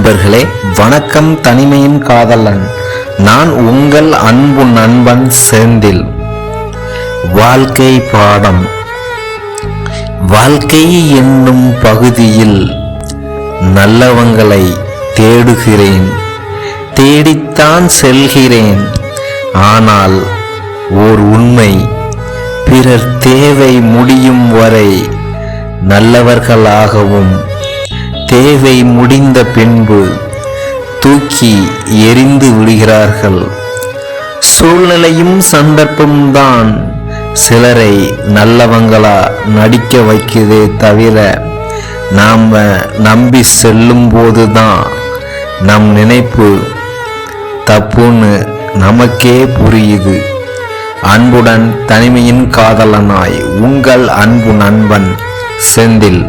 நண்பர்களே வணக்கம். தனிமையின் காதலன் நான் உங்கள் அன்பு நண்பன் செந்தில். வாழ்க்கை பாடம். வாழ்க்கை என்னும் பகுதியில் நல்லவங்களை தேடுகிறேன், தேடித்தான் செல்கிறேன். ஆனால் ஓர் உண்மை, பிறர் தேவை முடியும் வரை நல்லவர்களாகவும் தேவை முடிந்த பின்பு தூக்கி எறிந்து விடுகிறார்கள். சூழ்நிலையும் சந்தர்ப்பம்தான் சிலரை நல்லவங்களா நடிக்க வைக்கிறதே தவிர நாம் நம்பி செல்லும் போதுதான் நம் நினைப்பு தப்புன்னு நமக்கே புரியுது. அன்புடன் தனிமையின் காதலனாய் உங்கள் அன்பு நண்பன் செந்தில்.